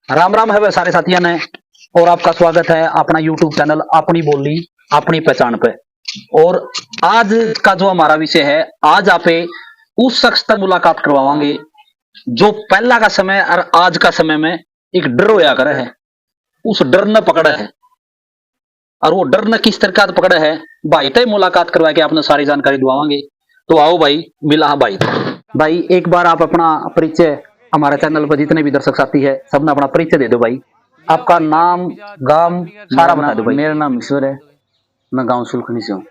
राम राम है वे सारे साथियों ने। और आपका स्वागत है अपना यूट्यूब चैनल अपनी बोली अपनी पहचान पे। और आज का जो हमारा विषय है, आज आपे उस शख्स तक मुलाकात करवाएंगे जो पहला का समय और आज का समय में एक डर होया करे है, उस डर ने पकड़ा है। और वो डर ने किस तरह पकड़ा है, भाई तय मुलाकात करवा के आपने सारी जानकारी दुआवांगे। तो आओ भाई, मिला है भाई। भाई एक बार आप अपना परिचय हमारे चैनल पर जितने भी दर्शक साथी है सबने अपना परिचय दे दो भाई। आपका नाम, गांव सारा बता दो भाई। मेरा नाम ईश्वर है, मैं गांव सुलखनी से हूँ।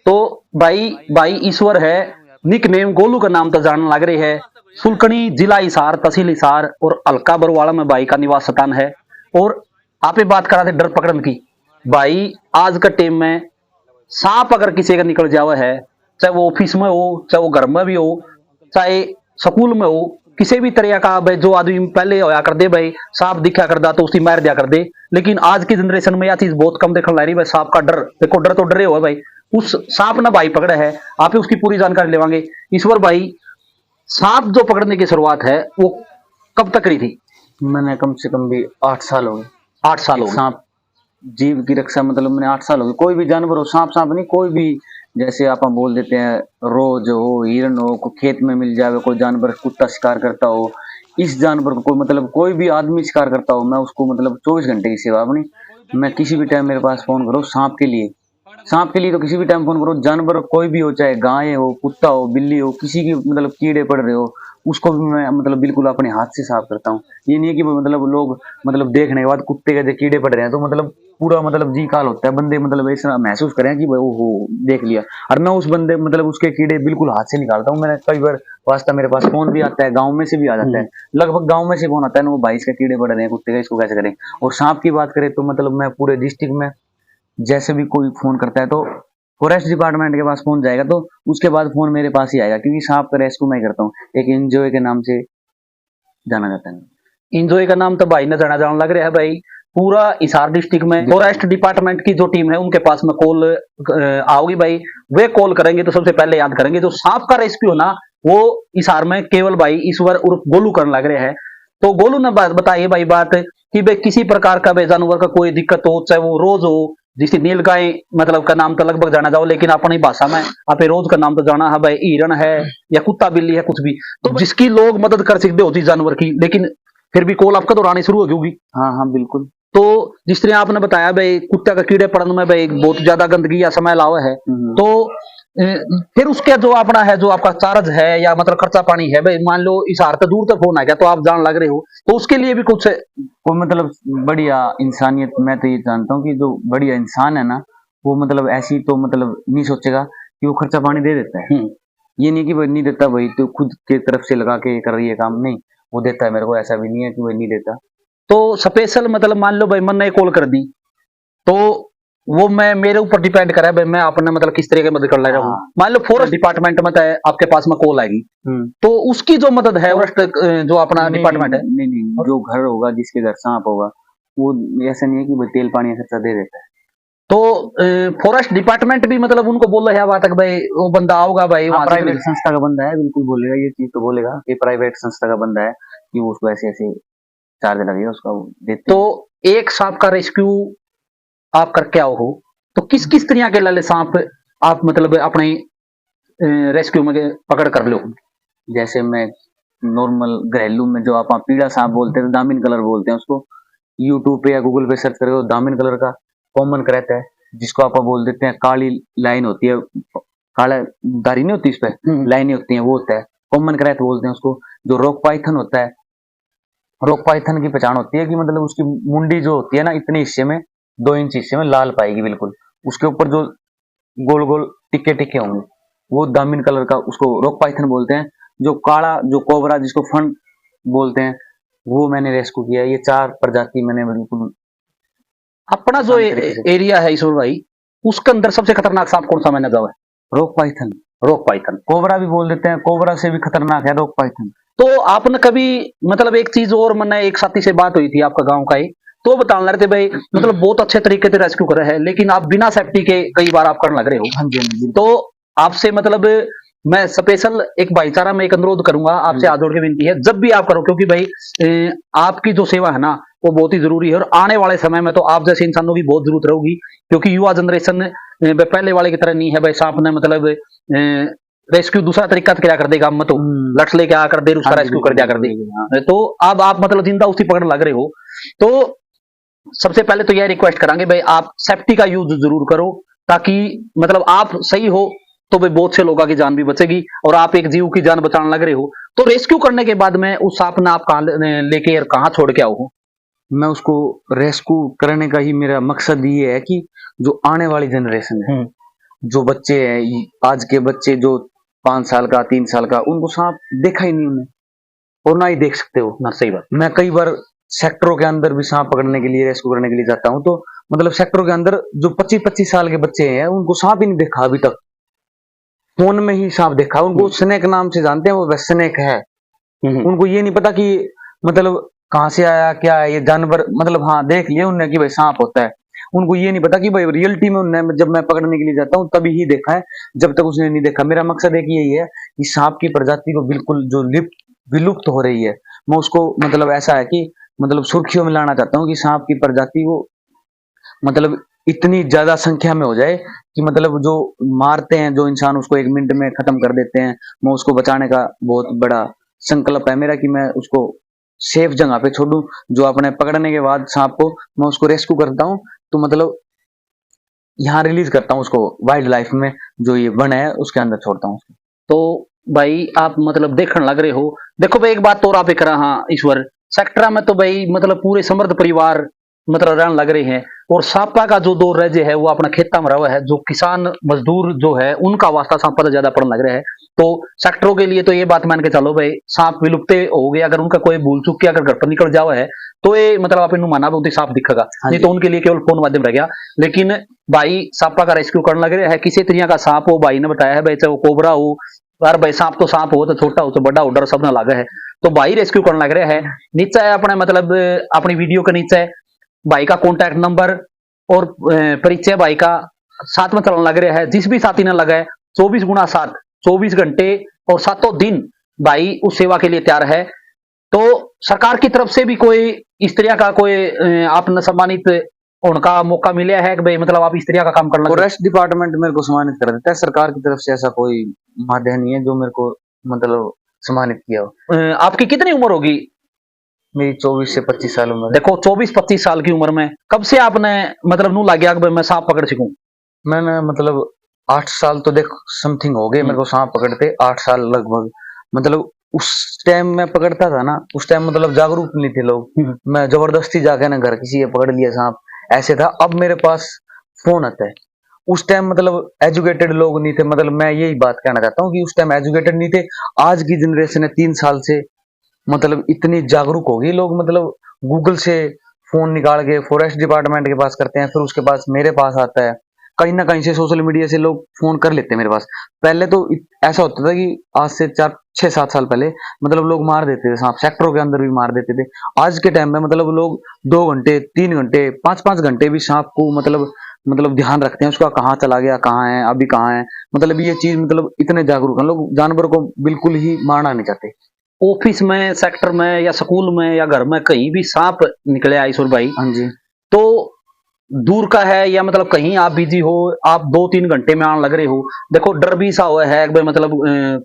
तो भाई भाई ईश्वर है, निक नेम गोलू का नाम तो जानने लग रही है। सुलकनी, जिला हिसार, तहसील हिसार और हल्का बरवाड़ा में भाई का निवास स्थान है। और आप बात करा थे डर पकड़न की। भाई आज का टाइम में सांप अगर किसी का निकल जावा है, चाहे वो ऑफिस में हो, चाहे वो घर में भी हो, चाहे स्कूल में हो, किसी भी तरह का भाई जो आदमी पहले होया कर दे भाई सांप दिखा कर दा तो उसकी मार दिया कर दे। लेकिन आज की जनरेशन में यह चीज बहुत कम देखने लग रही भाई। सांप का डर देखो, डर तो डरे हो भाई। उस सांप ने भाई पकड़ा है, आप उसकी पूरी जानकारी लेवांगे। ईश्वर भाई, सांप जो पकड़ने की शुरुआत है वो कब तक रही थी? मैंने कम से कम भी 8 साल हो गए। 8 साल हो गए। सांप जीव की रक्षा मतलब मैंने 8 साल हो गए। कोई भी जानवर हो, सांप सांप नहीं, कोई भी जैसे आप बोल देते हैं रोज हो, हिरन हो, कोई खेत में मिल जाए, कोई जानवर, कुत्ता शिकार करता हो, इस जानवर को कोई मतलब कोई भी आदमी शिकार करता हो, मैं उसको मतलब 24 घंटे की सेवा अपनी। मैं किसी भी टाइम मेरे पास फोन करो सांप के लिए तो किसी भी टाइम फोन करो। जानवर कोई भी हो, चाहे गाय हो, कुत्ता हो, बिल्ली हो, किसी की मतलब कीड़े पड़ रहे हो, उसको भी मैं मतलब बिल्कुल अपने हाथ से साफ करता हूँ। ये नहीं है कि मतलब लोग मतलब देखने के बाद कुत्ते के जो कीड़े पड़ रहे हैं तो मतलब पूरा मतलब जी काल होता है, बंदे मतलब ऐसा महसूस करें कि भाई ओहो देख लिया। और मैं उस बंदे मतलब उसके कीड़े बिल्कुल हाथ से निकालता हूँ। मैंने कई बार वास्ता मेरे पास फोन भी आता है, गाँव में से भी आ जाता है, लगभग गाँव में से फोन आता है ना, वो भाई इसके कीड़े पड़ रहे हैं कुत्ते का, इसको कैसे करें। और सांप की बात करें तो मतलब मैं पूरे डिस्ट्रिक्ट में जैसे भी कोई फोन करता है तो फॉरेस्ट डिपार्टमेंट के पास फोन जाएगा तो उसके बाद फोन मेरे पास ही आएगा, क्योंकि सांप का रेस्क्यू मैं करता हूँ। एक एनजीओ के नाम से जाना जाता है। इंजॉय का नाम तो भाई ने जाना लग रहा है भाई। पूरा हिसार डिस्ट्रिक्ट में फॉरेस्ट डिपार्टमेंट की जो टीम है उनके पास में कॉल आओगी भाई। वे कॉल करेंगे तो सबसे पहले याद करेंगे जो सांप का रेस्क्यू ना, वो हिसार में केवल भाई ईश्वर उर्फ गोलू करने लग रहे हैं। तो गोलू ने बताइए भाई बात कि भाई किसी प्रकार का भाई जानवर का कोई दिक्कत हो, चाहे वो रोज हो, जिसकी नील गाय मतलब का नाम तो लगभग जाना जाओ, लेकिन अपनी भाषा में आप रोज का नाम तो जाना है भाई, हिरन है या कुत्ता बिल्ली है, कुछ भी तो जिसकी लोग मदद कर सकते होती जानवर की, लेकिन फिर भी कॉल आपका दोहरानी शुरू होगी। हाँ हाँ बिल्कुल। तो जिस तरह आपने बताया भाई कुत्ते का कीड़े पड़ने में भाई बहुत ज्यादा गंदगी या समय लावा है, तो फिर उसके जो अपना है, जो आपका चार्ज है या मतलब खर्चा पानी है भाई, मान लो इस हार दूर तक फोन आ गया तो आप जान लग रहे हो, तो उसके लिए भी कुछ कोई मतलब बढ़िया इंसानियत, मैं तो ये जानता हूँ कि जो बढ़िया इंसान है ना, वो मतलब ऐसी तो मतलब नहीं सोचेगा कि वो खर्चा पानी दे देता है। ये नहीं कि भाई नहीं देता, भाई तो खुद के तरफ से लगा के कर रही है काम, नहीं, वो देता है मेरे को। ऐसा भी नहीं है कि भाई नहीं देता। तो स्पेशल मतलब मान लो भाई मैंने कॉल कर दी तो वो मैं मेरे ऊपर डिपेंड करे भाई, मैं अपने मतलब किस तरह की मदद कर ले रहा हूँ। मान लो फॉरेस्ट डिपार्टमेंट में आपके पास में कॉल आएगी तो उसकी जो मदद है फॉरेस्ट जो अपना डिपार्टमेंट है, नहीं नहीं, जो घर होगा, जिसके घर सांप होगा, वो ऐसा नहीं है कि भाई तेल पानी का खर्चा दे देता है। तो फॉरेस्ट डिपार्टमेंट भी मतलब उनको बोल रहे बात है भाई वो बंदा आओगा भाई, वहां प्राइवेट संस्था का बंदा है, बिल्कुल बोलेगा, ये चीज तो बोलेगा कि प्राइवेट संस्था का बंदा है कि वो उसको ऐसे ऐसे चार्ज लगेगा उसका, वो देते। तो एक सांप का रेस्क्यू आप करके आओ हो तो किस किस तरह के लाले सांप आप मतलब अपने रेस्क्यू में पकड़ कर लो? जैसे मैं नॉर्मल घरेलू में जो आप पीला सांप बोलते हैं, दामिन कलर बोलते हैं उसको, यूट्यूब पे या गूगल पे सर्च करें तो दामिन कलर का कॉमन रहता है, जिसको आप बोल देते हैं काली लाइन होती है, काला दारी नहीं होती, इस पे लाइनें होती हैं, वो होता है कॉमन करैत बोलते हैं उसको। जो रॉक पाइथन होता है, रॉक पाइथन की पहचान होती है कि मतलब उसकी मुंडी जो होती है ना, इतने हिस्से में 2 इंच हिस्से में लाल पाएगी बिल्कुल, उसके ऊपर जो गोल गोल टिक्के टिक्के होंगे, वो दामिन कलर का, उसको रॉक पाइथन बोलते हैं। जो काला, जो कोबरा जिसको फन बोलते हैं, वो मैंने रेस्क्यू किया है। ये 4 प्रजाति मैंने बिल्कुल अपना जो एरिया है ईश्वर भाई, उसके अंदर सबसे खतरनाक सांप कौन सा मैंने जाओ है? Rock Python. Rock Python, cobra भी बोल देते हैं, कोबरा से भी खतरनाक है रॉक पाइथन। तो आपने कभी मतलब एक चीज और, मैंने एक साथी से बात हुई थी आपका गांव का ही, तो बताने रहे थे भाई मतलब बहुत अच्छे तरीके से रेस्क्यू करे है, लेकिन आप बिना सेफ्टी के कई बार आप करने लग रहे हो। हाँ जी, हाँ जी। तो आपसे मतलब मैं स्पेशल एक भाईचारा में एक अनुरोध करूंगा आपसे, हाथ जोड़ के विनती है, जब भी आप करो, क्योंकि भाई आपकी जो सेवा है ना वो बहुत ही जरूरी है, और आने वाले समय में तो आप जैसे इंसानों की बहुत जरूरत रहेगी, क्योंकि युवा जनरेशन पहले वाले की तरह नहीं है भाई। सांप ने मतलब रेस्क्यू दूसरा तरीका तो क्या कर देगा, हम तो लट लेके आ कर दे उसका रेस्क्यू कर दिया कर दे। तो अब आप मतलब जिंदा उसी पकड़ लग रहे हो, तो सबसे पहले तो यह रिक्वेस्ट करांगे भाई आप सेफ्टी का यूज जरूर करो, ताकि मतलब आप सही हो तो भाई बहुत से लोगों की जान भी बचेगी, और आप एक जीव की जान बचाने लग रहे हो। तो रेस्क्यू करने के बाद में उस सांप ने आप कहाँ लेके और कहाँ छोड़ के आओ हो? मैं उसको रेस्क्यू करने का ही मेरा मकसद ये है कि जो आने वाली जनरेशन है, जो बच्चे हैं, आज के बच्चे जो 5 साल का 3 साल का, उनको सांप देखा ही नहीं उन्हें, और ना ही देख सकते हो ना। सही बात। मैं कई बार सेक्टरों के अंदर भी सांप पकड़ने के लिए, रेस्क्यू करने के लिए जाता हूँ, तो मतलब सेक्टरों के अंदर जो 25-25 साल के बच्चे हैं उनको सांप ही नहीं देखा अभी तक, फोन में ही सांप देखा। उनको स्नेक नाम से जानते हैं, वो स्नेक है। उनको ये नहीं पता कि मतलब कहाँ से आया, क्या है ये जानवर, मतलब हाँ देख लिया उन्होंने कि भाई सांप होता है। उनको ये नहीं पता कि भाई रियलिटी में उन्होंने, जब मैं पकड़ने के लिए जाता हूँ तभी ही देखा है, जब तक उसने नहीं देखा। मेरा मकसद एक यही है कि सांप की प्रजाति को बिल्कुल जो विलुप्त हो रही है, मैं उसको मतलब ऐसा है कि मतलब सुर्खियों में लाना चाहता हूँ कि सांप की प्रजाति को मतलब इतनी ज्यादा संख्या में हो जाए कि मतलब जो मारते हैं जो इंसान, उसको 1 मिनट में खत्म कर देते हैं। मैं उसको बचाने का बहुत बड़ा संकल्प है मेरा कि मैं उसको सेफ जगह पे छोड़ूं। जो अपने पकड़ने के बाद सांप को मैं उसको रेस्क्यू करता हूँ, तो मतलब यहाँ रिलीज करता हूँ उसको वाइल्ड लाइफ में, जो ये वन है उसके अंदर छोड़ता हूँ उसको। तो भाई आप मतलब देखने लग रहे हो, देखो भाई एक बात तो और आप करा, हाँ ईश्वर सेक्टर में तो भाई मतलब पूरे समृद्ध परिवार मतलब रहने लग रहे हैं, और सांपा का जो दो राज्य है वो अपना खेता में रहा है, जो किसान मजदूर जो है उनका वास्ता सांपा तो ज्यादा पड़ने लग रहा है। तो सेक्टरों के लिए तो ये बात मान के चलो भाई सांप विलुप्त हो गए, अगर उनका कोई भूल चूक के अगर घर पर निकल जाओ है तो ये मतलब आप इन माना बहुत ही सांप दिखेगा, नहीं तो उनके लिए केवल फोन माध्यम रह गया। लेकिन भाई सांपा का रेस्क्यू करने लग रहे हैं, किसी तरह का सांप हो, भाई ने बताया है भाई चाहे वो कोबरा हो, यार भाई सांप तो सांप हो, तो छोटा हो तो बड़ा हो, डर सब ना लगा है। तो भाई रेस्क्यू करने लग रहे हैं, नीचे है अपने मतलब अपनी वीडियो के नीचे भाई का कॉन्टैक्ट नंबर और परिचय भाई का साथ में चलने लग रहा है। जिस भी साथी ने लगा है 24x7 24 घंटे और 7 दिन भाई उस सेवा के लिए तैयार है। तो सरकार की तरफ से भी कोई इस तरह का कोई आपने सम्मानित उनका मौका मिला है कि भाई मतलब आप इस तरह का काम करना? फॉरेस्ट डिपार्टमेंट मेरे को सम्मानित कर देता है, सरकार की तरफ से ऐसा कोई माध्यम नहीं है जो मेरे को मतलब सम्मानित किया हो। आपकी कितनी उम्र होगी? मेरी 24 से 25 साल उम्र है। देखो 24-25 साल की उम्र में कब से आपने मतलब नू लग गया कि मैं सांप पकड़ सकूं? मैंने मतलब 8 साल तो देख समथिंग हो गए मेरे को सांप पकड़ते, 8 साल लगभग। मतलब उस टाइम मैं पकड़ता था ना, उस टाइम मतलब जागरूक नहीं थे लोग, मैं जबरदस्ती जाके ना घर किसी ने पकड़ लिया सांप, ऐसे था। अब मेरे पास फोन आता है, उस टाइम मतलब एजुकेटेड लोग नहीं थे, मतलब मैं यही बात कहना चाहता हूँ कि उस टाइम एजुकेटेड नहीं थे। आज की जनरेशन है 3 साल से मतलब इतनी जागरूक हो गई, लोग मतलब गूगल से फोन निकाल के फॉरेस्ट डिपार्टमेंट के पास करते हैं, फिर उसके पास मेरे पास आता है, कहीं ना कहीं से सोशल मीडिया से लोग फोन कर लेते हैं मेरे पास। पहले तो ऐसा होता था कि आज से 4-6-7 साल पहले मतलब लोग मार देते थे सांप, सेक्टरों के अंदर भी मार देते थे। आज के टाइम में मतलब लोग 2 घंटे 3 घंटे 5-5 घंटे भी सांप को मतलब ध्यान रखते हैं, उसका कहाँ चला गया, कहाँ है, अभी कहाँ है। मतलब ये चीज मतलब इतने जागरूक हैं लोग, जानवर को बिल्कुल ही मारना नहीं चाहते। ऑफिस में, सेक्टर में या स्कूल में या घर में कहीं भी सांप निकले ईश्वर भाई, हाँ जी, तो दूर का है या मतलब कहीं आप बिजी हो, आप 2-3 घंटे में आने लग रहे हो, देखो डर भी सा हुआ है भाई मतलब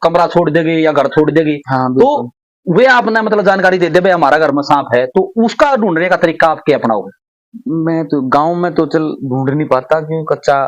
कमरा छोड़ देगी या घर छोड़ देगी। हाँ तो वे आपने मतलब जानकारी दे दे भाई हमारा घर में सांप है, तो उसका ढूंढने का तरीका आप क्या अपनाओगे? मैं तो गांव में तो चल ढूंढ नहीं पाता क्योंकि कच्चा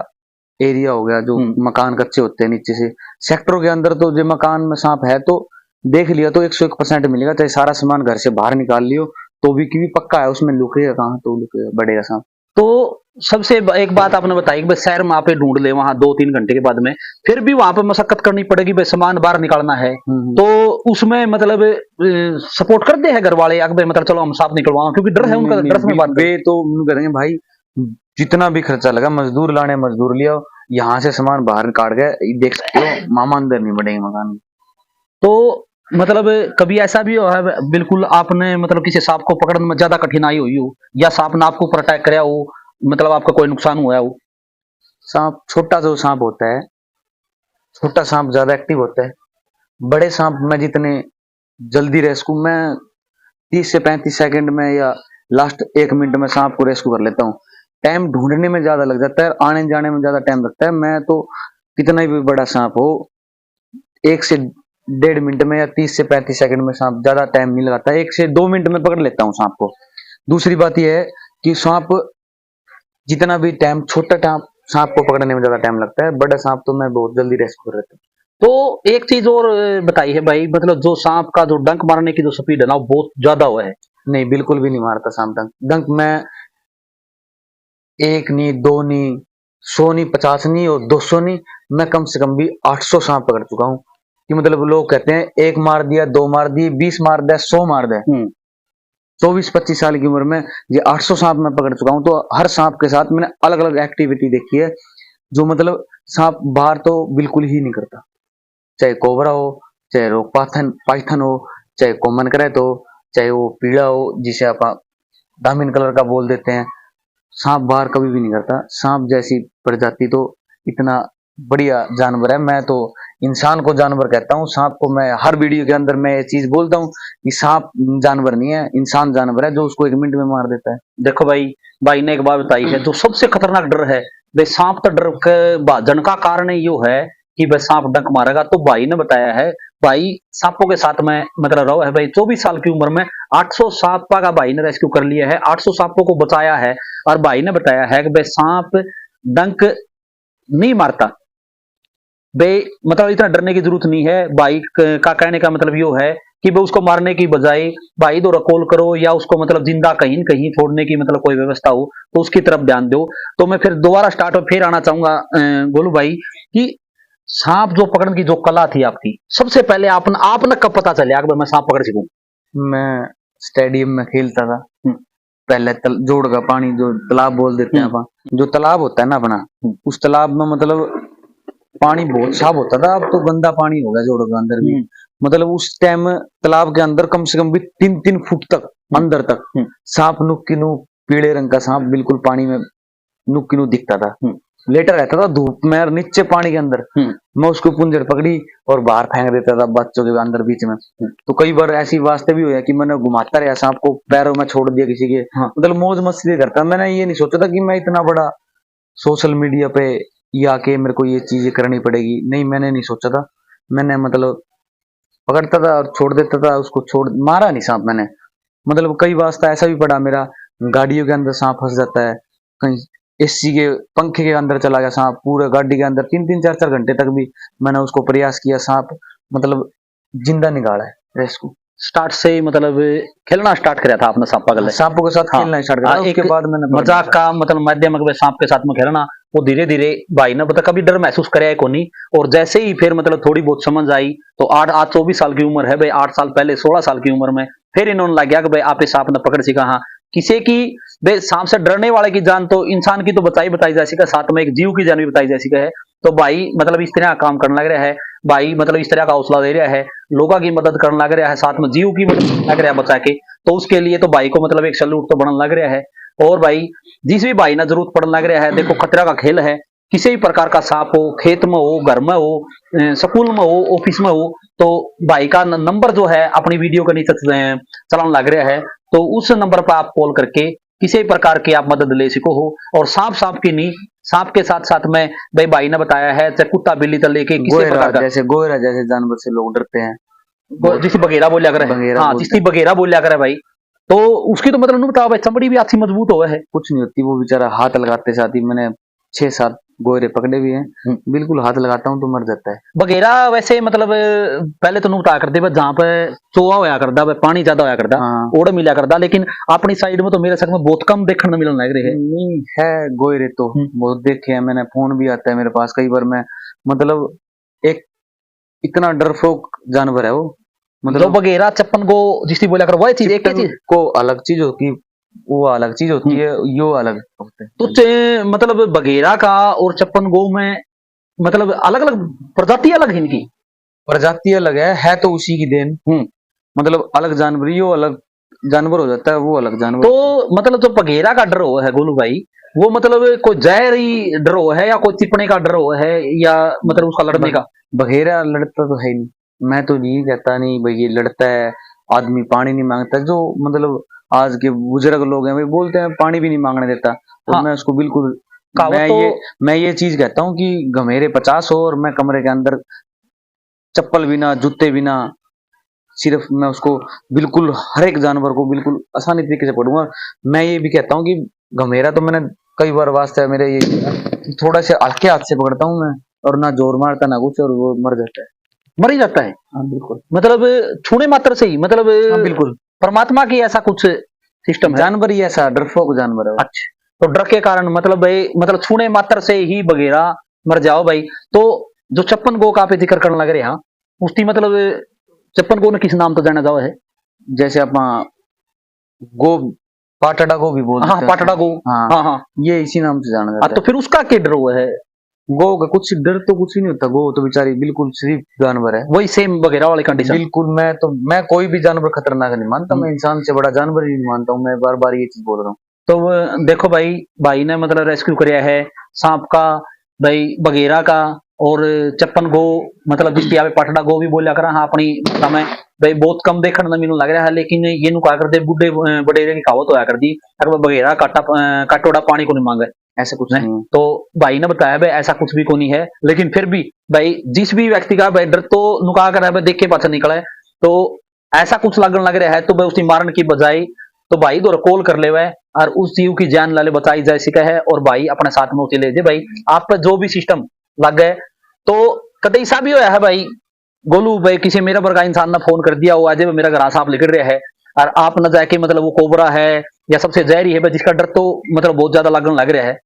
एरिया हो गया, जो मकान कच्चे होते हैं नीचे से। सेक्टरों के अंदर तो जो मकान में सांप है तो देख लिया तो 101% मिलेगा, चाहे सारा सामान घर से बाहर निकाल लियो तो भी क्योंकि पक्का है उसमें लुकेगा कहाँ, तो लुकेगा बढ़ेगा सांप। तो सबसे एक बात आपने बताई कि भाई शहर में आप ढूंढ ले वहां 2-3 घंटे के बाद में, फिर भी वहां पर मशक्कत करनी पड़ेगी भाई सामान बाहर निकालना है, तो उसमें मतलब सपोर्ट करते हैं घर वाले या भाई मतलब चलो हम सांप निकलवाओ, क्योंकि डर है उनका, डर में बात वे तो करेंगे भाई जितना भी खर्चा लगा, मजदूर लाने मजदूर लिया, यहाँ से सामान बाहर काट गए, देख सकते हो मामा अंदर नहीं बढ़ेंगे मकान में। तो मतलब कभी ऐसा भी हुआ है बिल्कुल आपने मतलब किसी सांप को पकड़ने में ज्यादा कठिनाई हुई हो, या सांप ने आपको ऊपर अटैक कराया हो, मतलब आपका कोई नुकसान हुआ हो? सांप छोटा जो सांप होता है, छोटा सांप ज्यादा एक्टिव होता है। बड़े सांप में जितने जल्दी रेस्क्यू, मैं 30 से 35 सेकंड में या लास्ट 1 मिनट में सांप को रेस्क्यू कर लेता हूँ। टाइम ढूंढने में ज्यादा लग जाता है, आने जाने में ज्यादा टाइम लगता है। मैं तो कितना भी बड़ा सांप हो 1 से 1.5 मिनट में या 30 से 35 सेकंड में, सांप ज्यादा टाइम नहीं लगाता, 1 से 2 मिनट में पकड़ लेता हूँ सांप को। दूसरी बात यह है कि सांप जितना भी टाइम, छोटा टाइम सांप को पकड़ने में ज्यादा टाइम लगता है, बड़ा सांप तो मैं बहुत जल्दी रेस्क्यू कर लेता हूँ। तो एक चीज और बताई है भाई, मतलब जो सांप का जो डंक मारने की जो स्पीड है ना वो बहुत ज्यादा हुआ है। नहीं, बिल्कुल भी नहीं मारता सांप डंक। डंक मैं 1 नहीं, 2 नहीं, 100 नहीं, 50 नहीं और 200 नहीं, मैं कम से कम भी 800 सांप पकड़ चुका हूँ। कि मतलब लोग कहते हैं 1 मार दिया, 2 मार दिए, 20 मार दिया, 100 मार दिया। 24-25 साल की उम्र में ये 800 सांप मैं पकड़ चुका हूँ। तो हर सांप के साथ मैंने अलग अलग एक्टिविटी देखी है, जो मतलब सांप बाहर तो बिल्कुल ही नहीं करता। चाहे कोबरा हो, चाहे रोक पाइथन हो, चाहे कॉमन करैत हो, चाहे वो पीड़ा हो जिसे आप दामिन कलर का बोल देते हैं, सांप बाहर कभी भी नहीं करता। सांप जैसी प्रजाति तो इतना बढ़िया जानवर है। मैं तो इंसान को जानवर कहता हूँ। सांप को मैं हर वीडियो के अंदर मैं ये चीज बोलता हूँ कि सांप जानवर नहीं है, इंसान जानवर है, जो उसको 1 मिनट में मार देता है। देखो भाई, भाई ने एक बात बताई है, जो सबसे खतरनाक डर है वे सांप तो डर के भाजन का कारण यो है कि वह सांप डंक मारेगा। तो भाई ने बताया है, भाई सांपों के साथ में मतलब रहो है भाई, 24 साल की उम्र में 800 सांपा का भाई ने रेस्क्यू कर लिया है, 800 सांपों को बचाया है। और भाई ने बताया है कि भाई सांप डंक नहीं मारता, बे मतलब इतना डरने की जरूरत नहीं है। भाई का कहने का मतलब यो है कि भाई उसको मारने की बजाय भाई दो रकोल करो, या उसको मतलब जिंदा कहीं कहीं छोड़ने की मतलब कोई व्यवस्था हो तो उसकी तरफ ध्यान दो। तो मैं फिर दोबारा स्टार्ट फिर आना चाहूंगा गोलू भाई, कि सांप जो पकड़ने की जो कला थी आपकी, सबसे पहले आपने कब पता चला कि भाई मैं सांप पकड़ सकूं? मैं स्टेडियम में खेलता था। पहले जोड़ का पानी, जो तालाब बोल देते हैं अपन, जो तालाब होता है ना अपना, उस तालाब में मतलब पानी बहुत साफ होता था। अब तो गंदा पानी हो गया जोड़ के अंदर भी। मतलब उस टाइम तालाब के अंदर कम से कम भी 3-3 फुट तक अंदर तक सांप नुक्की नु, पीले रंग का सांप बिल्कुल पानी में नुक्की नु दिखता था। लेटा रहता था धूप में और नीचे पानी के अंदर। मैं उसको पुंजर पकड़ी और बाहर फेंक देता था बच्चों के अंदर बीच में। तो कई बार ऐसी वास्ते भी हुआ कि मैंने घुमाता रहा सांप को, पैरों में छोड़ दिया किसी के। मतलब मौज मस्ती करता। मैंने ये नहीं सोचा था कि मैं इतना बड़ा सोशल मीडिया पे ये आके मेरे को ये चीजें करनी पड़ेगी। नहीं, मैंने नहीं सोचा था। मैंने मतलब पकड़ता था और छोड़ देता था उसको, छोड़ मारा नहीं सांप मैंने। मतलब कई वास्ता ऐसा भी पड़ा मेरा, गाड़ियों के अंदर सांप फंस जाता है, कहीं एसी के पंखे के अंदर चला गया सांप, पूरे गाड़ी के अंदर 3-3 4-4 घंटे तक भी मैंने उसको प्रयास किया, सांप मतलब जिंदा निकाला है रेस्क्यू। स्टार्ट से ही मतलब खेलना स्टार्ट किया था आपने सांपों के सांपों के साथ खेलना स्टार्ट किया। उसके बाद मैंने मजाक का मतलब माध्यम सांप के साथ में खेलना, वो धीरे धीरे भाई ने पता कभी डर महसूस करे को नहीं। और जैसे ही फिर मतलब थोड़ी बहुत समझ आई, तो आज 24 साल की उम्र है भाई, 8 साल पहले 16 साल की उम्र में फिर इन्होंने लग गया कि भाई आप सांप ने पकड़ सीखा। हाँ, किसी की भाई सांप से डरने वाले की जान तो इंसान की तो बताई जा सके, साथ में एक जीव की जान भी बताई जा सके है। तो भाई मतलब इस तरह काम करने लग रहा है भाई, मतलब इस तरह का हौसला दे रहा है, लोगों की मदद करने लग रहा है, साथ में जीव की मदद लग रहा है बचा के। तो उसके लिए तो भाई को मतलब एक सैल्यूट तो बनने लग रहा है। और भाई जिस भी भाई ना जरूरत पड़ने लग रहा है, देखो खतरा का खेल है, किसी भी प्रकार का सांप हो, खेत में हो, घर में हो, स्कूल में हो, ऑफिस में हो, तो भाई का नंबर जो है अपनी वीडियो के नीचे चलाने लग रहा है। तो उस नंबर पर आप कॉल करके किसी प्रकार की आप मदद ले सको हो। और सांप की नहीं, सांप के साथ साथ में भाई ने बताया है, चाहे कुत्ता बिल्ली तो लेके किसी प्रकार का, जैसे गोयरा जैसे जानवर से लोग डरते हैं, जिसकी बगेरा बोलिया करे, हाँ जिसकी बगेरा बोलिया करे भाई, तो उसकी तो मतलब बताओ भाई चमड़ी भी अच्छी मजबूत हो है, कुछ नहीं होती। वो बेचारा हाथ लगाते साथ ही, मैंने 6-7 गोयरे पकड़े भी हैं, बिल्कुल हाथ लगाता हूँ तो मर जाता है। बगेरा वैसे मतलब पहले तो बता करते जहाँ पे चोआ होया करता, पानी ज्यादा होया करता, ओड़ मिला करता, लेकिन अपनी साइड में तो मेरे सक में बहुत कम देखने मिलने लग रहे हैं। नहीं है गोयरे तो बहुत देखे हैं मैंने, फोन भी आता है मेरे पास कई बार। मैं मतलब एक इतना डरपोक जानवर है वो, मतलब जो बगेरा चप्पन को जिसकी बोला कर, वही चीज एक चीज को अलग चीज होती, वो अलग चीज होती है, यो अलग होते हैं। तो मतलब बगेरा का और चप्पन गो में मतलब अलग अलग प्रजाति अलग है, इनकी प्रजाति अलग है तो उसी की देन। मतलब अलग जानवर, यो अलग जानवर हो जाता है, वो अलग जानवर। तो मतलब जो बगेरा का डर हो है गोलू भाई, वो मतलब कोई जहरी ड्रो है या कोई चिपने का ड्रो है या मतलब उसका लड़ने का? बघेरा लड़ता तो है ही नहीं। मैं तो यही कहता नहीं भाई ये लड़ता है, आदमी पानी नहीं मांगता। जो मतलब आज के बुजुर्ग लोग हैं भाई बोलते हैं पानी भी नहीं मांगने देता, तो हाँ, मैं उसको बिल्कुल कहावत तो मैं ये चीज कहता हूँ कि घमेरे 50 हो और मैं कमरे के अंदर चप्पल बिना जूते बिना सिर्फ मैं उसको बिल्कुल हर एक जानवर को बिल्कुल आसानी तरीके से पकड़ूंगा। मैं ये भी कहता हूँ कि घमेरा तो मैंने कई बार वास्ते है मेरे ये थोड़ा से हल्के हाथ से पकड़ता हूँ मैं, और ना जोर मारता ना कुछ, और वो मर जाता है। मर ही जाता है। हाँ बिल्कुल। मतलब छूने मात्र से ही मतलब हाँ बिल्कुल। परमात्मा की ऐसा कुछ सिस्टम है? जानवर ही ऐसा डरपोक जानवर है वो। अच्छा, तो डर के कारण मतलब भाई मतलब छूने मात्र से ही बगैरा मर जाओ भाई। तो जो 56 गो का आप जिक्र करने लग रहे हैं, उसकी मतलब 56 गो ने किस नाम तो जाना जाओ है? जैसे अपना गो पाटड़ा को भी बोलते हाँ, हैं। पाटड़ा गो। हाँ हाँ हाँ। ये इसी नाम से जाना हाँ, जाता तो फिर उसका क्या डर हुआ है? है। गो का कुछ डर तो कुछ ही नहीं होता, गो तो बेचारी बिल्कुल सिर्फ जानवर है। वही सेम वगैरह वाली कंडीशन। बिल्कुल। मैं कोई भी जानवर खतरनाक नहीं मानता, मैं इंसान से बड़ा जानवर ही नहीं मानता हूँ। मैं बार बार ये चीज बोल रहा हूँ। तो देखो भाई, भाई ने मतलब रेस्क्यू कराया है सांप का, भाई बगेरा का, और 56 गो मतलब जिसकी आप पाटड़ा गो भी बोलिया करा। हाँ, अपनी भाषा में भाई बहुत कम देखने में मैनू लग रहा है, लेकिन ये नु कहा करते बुढ़े बडेरे की कहावत होया करती, अगर बगेरा काटोड़ा पानी को नहीं मांगे। ऐसा कुछ नहीं, नहीं है। तो भाई ने बताया भाई ऐसा कुछ भी को नहीं है, लेकिन फिर भी भाई जिस भी व्यक्ति का भाई डर तो नुका कर है भाई देख के पता निकला है, तो ऐसा कुछ लगन लग रहा है तो भाई उसकी मारने की बजाय तो भाई दो कॉल कर ले वह, और उस जीव की जान लाले बचाई जा सके है, और भाई अपने साथ में उसे ले जाए। भाई आप पे जो भी सिस्टम लग गए तो कतई ऐसा भी होया है भाई गोलू भाई, किसी मेरा वर्गा इंसान ने फोन कर दिया वो आज मेरा घर सांप लिखड़ रहा है, और आप न जाके मतलब वो कोबरा है या सबसे जहरी है भाई जिसका डर तो मतलब बहुत ज्यादा लगन लग रहा है,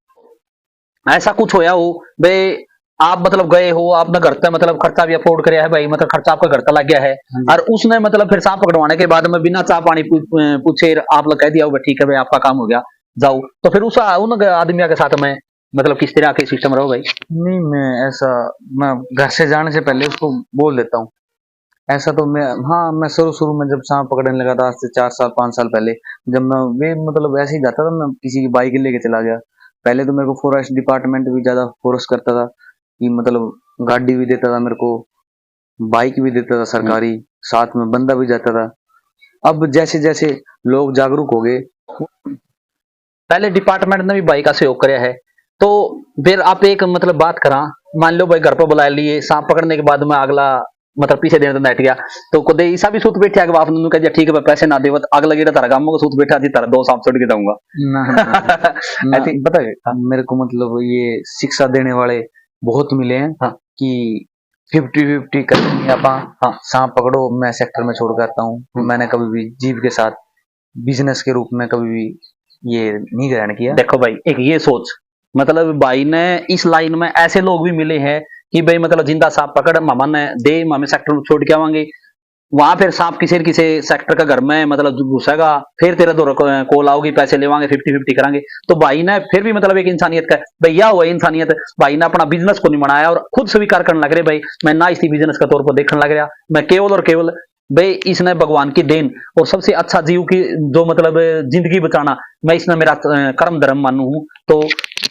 ऐसा कुछ होया हो भाई, आप मतलब गए हो आपने घर का मतलब खर्चा भी अफोर्ड कराया है भाई, मतलब खर्चा आपका घर का लग गया है, और उसने मतलब फिर सांप पकड़वाने के बाद में बिना चाह पानी पूछे आप लोग कह दिया हो ठीक है भाई आपका काम हो गया जाओ, तो फिर उन आदमियों के साथ में मतलब किस तरह के सिस्टम रहो भाई? नहीं, मैं घर से जाने से पहले उसको बोल देता हूँ। ऐसा तो मैं शुरू शुरू में जब सांप पकड़ने लगा था आज से 4 साल 5 साल पहले, जब मैं वे मतलब ऐसे ही जाता था, मैं किसी की बाइक लेके चला गया। पहले तो मेरे को फॉरेस्ट डिपार्टमेंट भी ज्यादा फोर्स करता था कि मतलब गाड़ी भी देता था मेरे को, बाइक भी देता था सरकारी, साथ में बंदा भी जाता था। अब जैसे जैसे लोग जागरूक हो गए। पहले डिपार्टमेंट ने भी भाई का सहयोग कराया है, तो फिर आप एक मतलब बात करा, मान लो भाई घर पर बुला लिए सांप पकड़ने के बाद में अगला मतलब पीछे देने तो बैठ गया, तो खुद ऐसा भी सूत बैठा कि आपने कह दिया ठीक है भाई पैसे ना दे अगला गेड़ा तारा गामो को सूत बैठा जी तारा 2 सांप छोड़ के जाऊंगा ना, ना, ऐसी पता है मेरे को मतलब ये शिक्षा देने वाले बहुत मिले हैं। हाँ। कि 50-50 करनी आप। हाँ, सांप पकड़ो मैं सेक्टर में छोड़ करता हूँ। मैंने कभी भी जीव के साथ बिजनेस के रूप में कभी भी ये नहीं ग्रहण किया। देखो भाई एक ये सोच, मतलब भाई ने इस लाइन में ऐसे लोग भी मिले हैं कि भाई मतलब जिंदा सांप पकड़ मामा ने दे मामे सेक्टर में छोड़ के आवांगे, वहां फिर सांप किसी न किसी सेक्टर का घर में मतलब घुसेगा, फिर तेरा दो कॉल आओगी पैसे लेवांगे 50-50 करांगे, तो भाई ने फिर भी मतलब एक इंसानियत का भैया हुआ इंसानियत, भाई ने अपना बिजनेस को नहीं बनाया और खुद स्वीकार करने लग रहे भाई मैं ना इसी बिजनेस का तौर पर देखने लग रहा, मैं केवल और केवल भाई इसने भगवान की देन और सबसे अच्छा जीव की जो मतलब जिंदगी बचाना मैं इसने मेरा कर्म धर्म मानू हूं, तो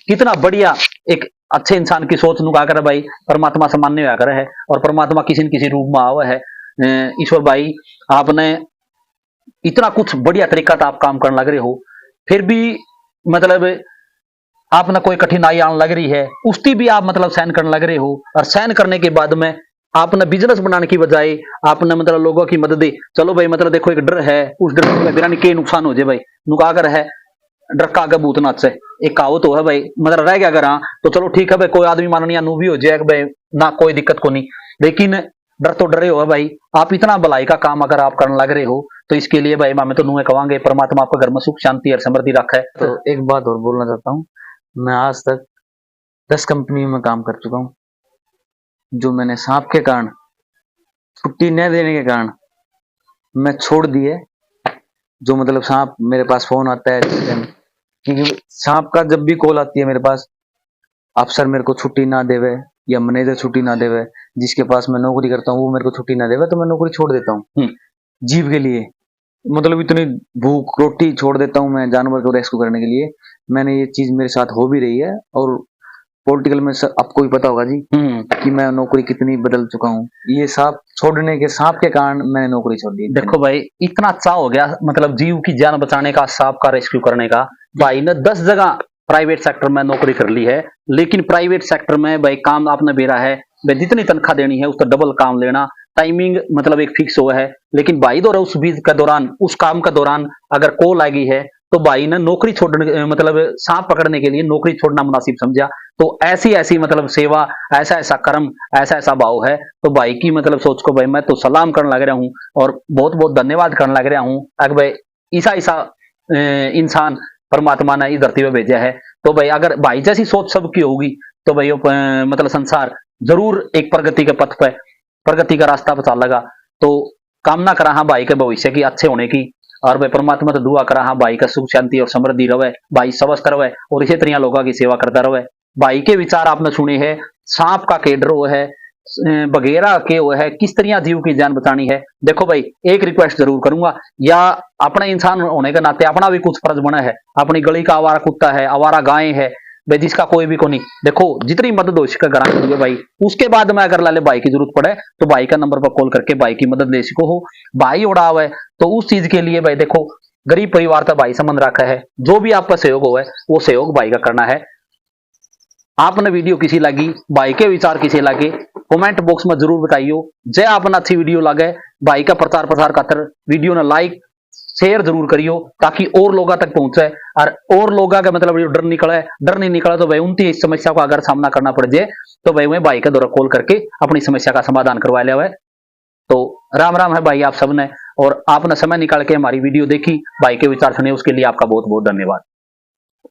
कितना बढ़िया एक अच्छे इंसान की सोच नुका कर भाई परमात्मा से मान्य हुआ कर है, और परमात्मा किसी न किसी रूप में आवा है। ईश्वर भाई आपने इतना कुछ बढ़िया तरीका था आप काम करने लग रहे हो, फिर भी मतलब आपने कोई कठिनाई आने लग रही है उसकी भी आप मतलब सहन करने लग रहे हो, और सहन करने के बाद में आपने बिजनेस बनाने की बजाय आपने मतलब लोगों की मदद दी। चलो भाई मतलब देखो एक डर है, उस डर में बिना के नुकसान हो जाए भाई नुका कर है डर का आगे भूत नाच है, एक कहावत हो है भाई, मतलब रह गया अगर हाँ तो चलो ठीक है भाई कोई आदमी माननीय नु भी हो जाए भाई ना कोई दिक्कत को नहीं, लेकिन डर तो डरे हो भाई, आप इतना भलाई का काम अगर आप करने लग रहे हो तो इसके लिए भाई मैं तो नुए कहांगे परमात्मा आपके घर में सुख शांति और समृद्धि रखा है। तो एक बात और बोलना चाहता हूँ, मैं आज तक 10 कंपनी में काम कर चुका हूँ। जो मैंने सांप के कारण छुट्टी न देने के कारण मैं छोड़ दिए। जो मतलब सांप मेरे पास फोन आता है क्योंकि सांप का जब भी कॉल आती है मेरे पास, अफसर मेरे को छुट्टी ना देवे या मैनेजर छुट्टी ना देवे, जिसके पास मैं नौकरी करता हूँ वो मेरे को छुट्टी ना देवे, तो मैं नौकरी छोड़ देता हूँ जीव के लिए। मतलब इतनी भूख रोटी छोड़ देता हूँ मैं जानवर को रेस्क्यू करने के लिए। मैंने ये चीज मेरे साथ हो भी रही है। और पॉलिटिकल में आपको भी पता होगा जी कि मैं नौकरी कितनी बदल चुका हूँ। ये सांप के कारण मैंने नौकरी छोड़ दी। देखो भाई, इतना चाह हो गया मतलब जीव की जान बचाने का, सांप का रेस्क्यू करने का। भाई ने 10 जगह प्राइवेट सेक्टर में नौकरी कर ली है, लेकिन प्राइवेट सेक्टर में भाई काम आपने बेरा है, भाई जितनी तनख्वाह देनी है उसका डबल काम लेना, टाइमिंग मतलब एक फिक्स हुआ है। लेकिन भाई दौरा उस बीच का दौरान, उस काम का दौरान अगर कॉल आ गई है तो भाई ने नौकरी छोड़ने मतलब सांप पकड़ने के लिए नौकरी छोड़ना मुनासिब समझा। तो ऐसी ऐसी मतलब सेवा, ऐसा ऐसा कर्म, ऐसा ऐसा भाव है। तो भाई की मतलब सोच को भाई मैं तो सलाम करने लग रहा हूँ और बहुत बहुत धन्यवाद करने लग रहा हूँ। अगर भाई ऐसा ऐसा इंसान परमात्मा ने इस धरती पे भेजा है, तो भाई अगर भाई जैसी सोच सबकी होगी तो भाई मतलब संसार जरूर एक प्रगति के पथ पे, प्रगति का रास्ता पर चलेगा। तो कामना करा हाँ भाई के भविष्य की अच्छे होने की, और भाई परमात्मा से दुआ करा हाँ भाई का सुख शांति और समृद्धि रहे, भाई स्वस्थ रहे और इसी तरह लोगों की सेवा करता रहे। भाई के विचार आपने सुने हैं, सांप का केडर वो है, बगेरा के वो है, किस तरह जीव की जान बचानी है। देखो भाई, एक रिक्वेस्ट जरूर करूंगा, या अपने इंसान होने के नाते अपना भी कुछ फर्ज बना है। अपनी गली का आवारा कुत्ता है, आवारा गाय है भाई, जिसका कोई भी को नहीं, देखो जितनी मदद हो सके करा करिए भाई। उसके बाद में अगर लाले भाई की जरूरत पड़े तो भाई का नंबर पर कॉल करके भाई की मदद ले सको हो। भाई उड़ा हुआ है तो उस चीज के लिए भाई देखो, गरीब परिवार का भाई संबंध रखा है, जो भी आपका सहयोग हो है वो सहयोग भाई का करना है। आपने वीडियो किसी लगी, भाई के विचार किसी लगे, कमेंट बॉक्स में जरूर बताइयो। जय आपने अच्छी वीडियो लगे, भाई का प्रचार प्रसार खातर वीडियो ने लाइक शेयर जरूर करियो, ताकि और लोगों तक पहुंचे और लोगों का मतलब डर निकले, डर नहीं निकला तो भाई उनकी इस समस्या को अगर सामना करना पड़ जाए तो भाई मैं भाई के द्वारा कॉल करके अपनी समस्या का समाधान करवा लिया है। तो राम राम है भाई आप सबने, और आपने समय निकाल के हमारी वीडियो देखी, भाई के विचार सुने, उसके लिए आपका बहुत बहुत धन्यवाद।